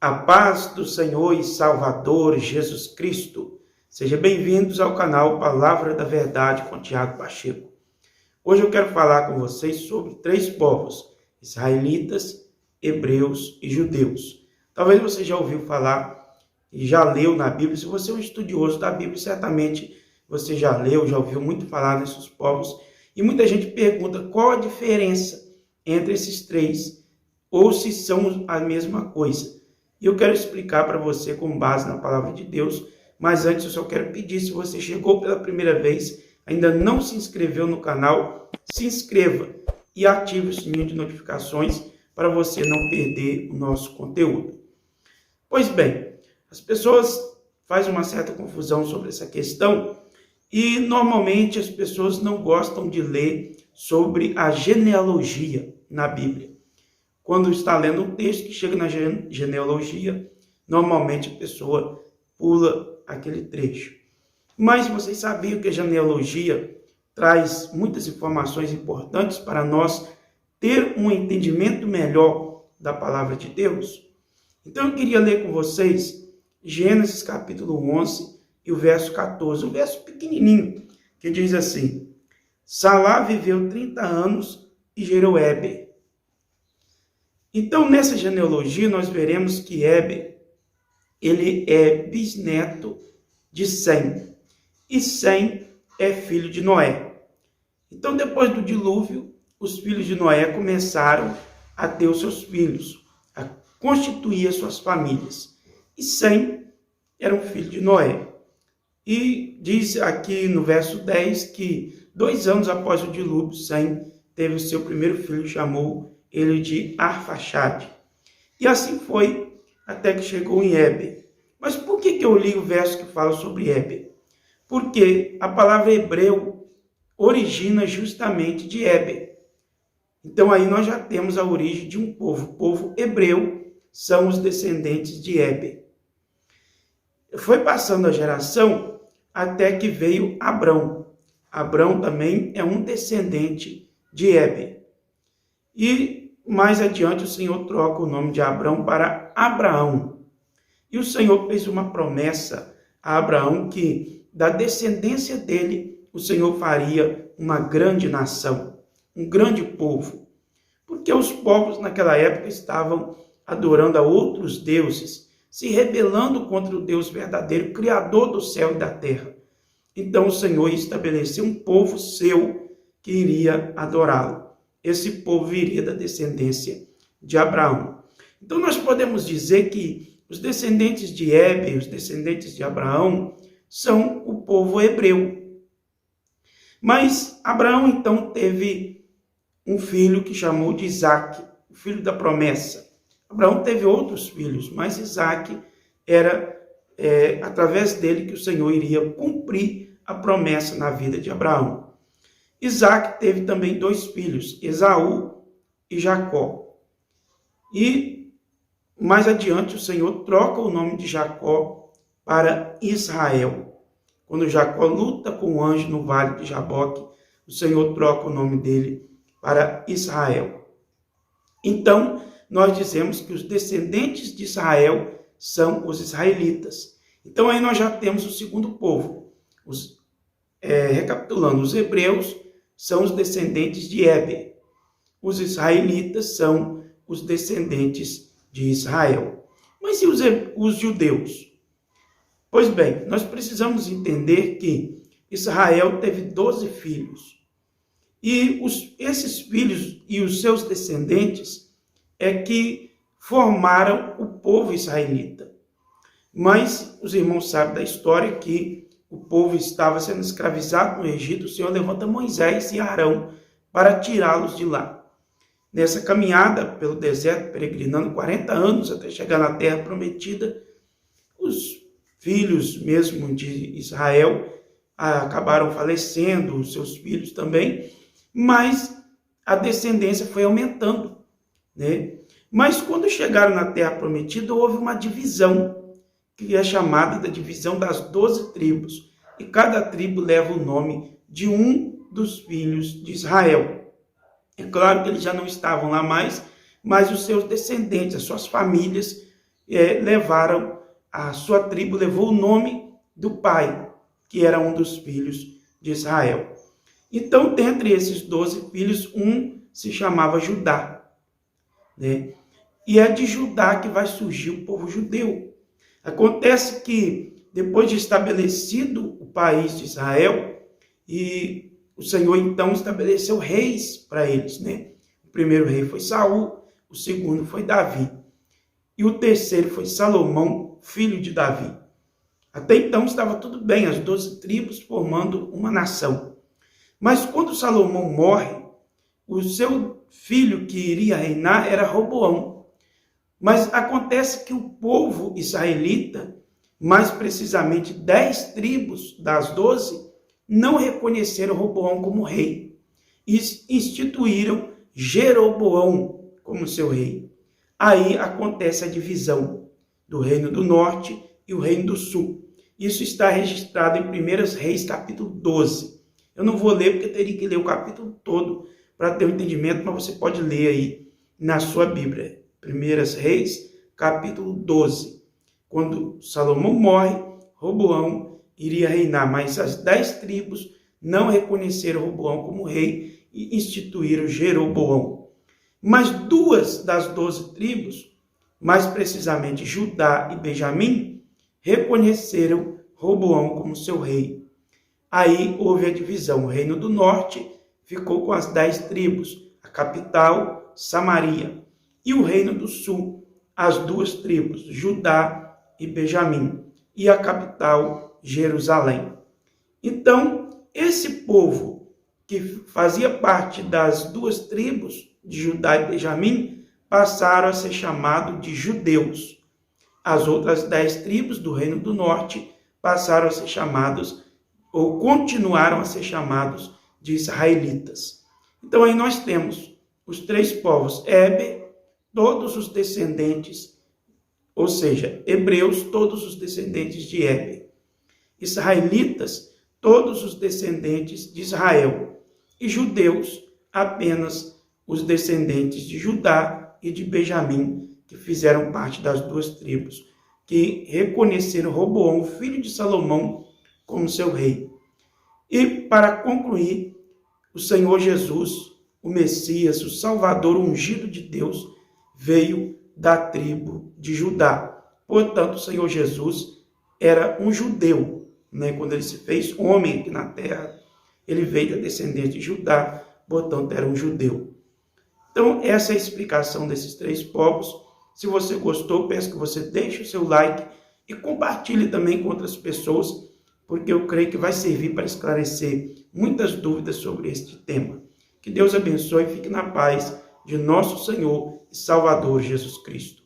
A paz do Senhor e Salvador Jesus Cristo. Sejam bem-vindos ao canal Palavra da Verdade com Tiago Pacheco. Hoje eu quero falar com vocês sobre 3 povos: israelitas, hebreus e judeus. Talvez você já ouviu falar e já leu na Bíblia. Se você é um estudioso da Bíblia, certamente você já leu, já ouviu muito falar nesses povos. E muita gente pergunta qual a diferença entre esses 3, ou se são a mesma coisa. E eu quero explicar para você com base na palavra de Deus, mas antes eu só quero pedir, se você chegou pela primeira vez, ainda não se inscreveu no canal, se inscreva e ative o sininho de notificações para você não perder o nosso conteúdo. Pois bem, as pessoas fazem uma certa confusão sobre essa questão e normalmente as pessoas não gostam de ler sobre a genealogia na Bíblia. Quando está lendo um texto que chega na genealogia, normalmente a pessoa pula aquele trecho. Mas vocês sabiam que a genealogia traz muitas informações importantes para nós ter um entendimento melhor da palavra de Deus? Então eu queria ler com vocês Gênesis capítulo 11 e o verso 14, um verso pequenininho, que diz assim: Salá viveu 30 anos e gerou Éber. Então, nessa genealogia, nós veremos que Éber, ele é bisneto de Sem. E Sem é filho de Noé. Então, depois do dilúvio, os filhos de Noé começaram a ter os seus filhos, a constituir as suas famílias. E Sem era um filho de Noé. E diz aqui no verso 10 que 2 anos após o dilúvio, Sem teve o seu primeiro filho, chamou ele de Arfaxade. E assim foi até que chegou em Éber. Mas por que eu li o verso que fala sobre Éber? Porque a palavra hebreu origina justamente de Éber. Então aí nós já temos a origem de um povo. O povo hebreu são os descendentes de Éber. Foi passando a geração até que veio Abrão. Abrão também é um descendente de Éber. E mais adiante o Senhor troca o nome de Abrão para Abraão. E o Senhor fez uma promessa a Abraão que da descendência dele o Senhor faria uma grande nação, um grande povo. Porque os povos naquela época estavam adorando a outros deuses, se rebelando contra o Deus verdadeiro, Criador do céu e da terra. Então o Senhor estabeleceu um povo seu que iria adorá-lo. Esse povo viria da descendência de Abraão. Então nós podemos dizer que os descendentes de Éber, os descendentes de Abraão, são o povo hebreu. Mas Abraão então teve um filho que chamou de Isaque, o filho da promessa. Abraão teve outros filhos, mas Isaque era através dele que o Senhor iria cumprir a promessa na vida de Abraão. Isaque teve também 2 filhos, Esaú e Jacó. E mais adiante o Senhor troca o nome de Jacó para Israel. Quando Jacó luta com o anjo no vale de Jaboque, o Senhor troca o nome dele para Israel. Então, nós dizemos que os descendentes de Israel são os israelitas. Então, aí nós já temos o segundo povo. Recapitulando, os hebreus são os descendentes de Éber. Os israelitas são os descendentes de Israel. Mas e os judeus? Pois bem, nós precisamos entender que Israel teve 12 filhos. E esses filhos e os seus descendentes é que formaram o povo israelita. Mas os irmãos sabem da história que o povo estava sendo escravizado no Egito. O Senhor levanta Moisés e Arão para tirá-los de lá. Nessa caminhada pelo deserto, peregrinando 40 anos até chegar na terra prometida, os filhos mesmo de Israel acabaram falecendo, os seus filhos também, mas a descendência foi aumentando, né? Mas quando chegaram na terra prometida, houve uma divisão, que é chamada da divisão das 12 tribos. E cada tribo leva o nome de um dos filhos de Israel. É claro que eles já não estavam lá mais, mas os seus descendentes, as suas famílias, levaram, a sua tribo levou o nome do pai, que era um dos filhos de Israel. Então, dentre esses 12 filhos, um se chamava Judá, né? E é de Judá que vai surgir o povo judeu. Acontece que, depois de estabelecido o país de Israel, e o Senhor então estabeleceu reis para eles, né? O primeiro rei foi Saul, o segundo foi Davi, e o terceiro foi Salomão, filho de Davi. Até então estava tudo bem, as 12 tribos formando uma nação. Mas quando Salomão morre, o seu filho que iria reinar era Roboão. Mas acontece que o povo israelita, mais precisamente 10 tribos das 12, não reconheceram Roboão como rei e instituíram Jeroboão como seu rei. Aí acontece a divisão do Reino do Norte e o Reino do Sul. Isso está registrado em 1 Reis, capítulo 12. Eu não vou ler porque teria que ler o capítulo todo para ter um entendimento, mas você pode ler aí na sua Bíblia. 1 Reis, capítulo 12. Quando Salomão morre, Roboão iria reinar, mas as 10 tribos não reconheceram Roboão como rei e instituíram Jeroboão. Mas 2 das 12 tribos, mais precisamente Judá e Benjamim, reconheceram Roboão como seu rei. Aí houve a divisão. O Reino do Norte ficou com as 10 tribos, a capital, Samaria. E o Reino do Sul, as 2 tribos, Judá e Benjamim, e a capital, Jerusalém. Então, esse povo que fazia parte das 2 tribos, de Judá e Benjamim, passaram a ser chamados de judeus. As outras 10 tribos do Reino do Norte passaram a ser chamados, ou continuaram a ser chamados, de israelitas. Então, aí nós temos os 3 povos, Éber, todos os descendentes, ou seja, hebreus, todos os descendentes de Éber, israelitas, todos os descendentes de Israel, e judeus, apenas os descendentes de Judá e de Benjamim, que fizeram parte das 2 tribos, que reconheceram Roboão, filho de Salomão, como seu rei. E, para concluir, o Senhor Jesus, o Messias, o Salvador ungido de Deus, veio da tribo de Judá. Portanto, o Senhor Jesus era um judeu, né? Quando ele se fez homem aqui na terra, ele veio da descendência de Judá, portanto, era um judeu. Então, essa é a explicação desses 3 povos. Se você gostou, peço que você deixe o seu like e compartilhe também com outras pessoas, porque eu creio que vai servir para esclarecer muitas dúvidas sobre este tema. Que Deus abençoe e fique na paz de nosso Senhor e Salvador Jesus Cristo.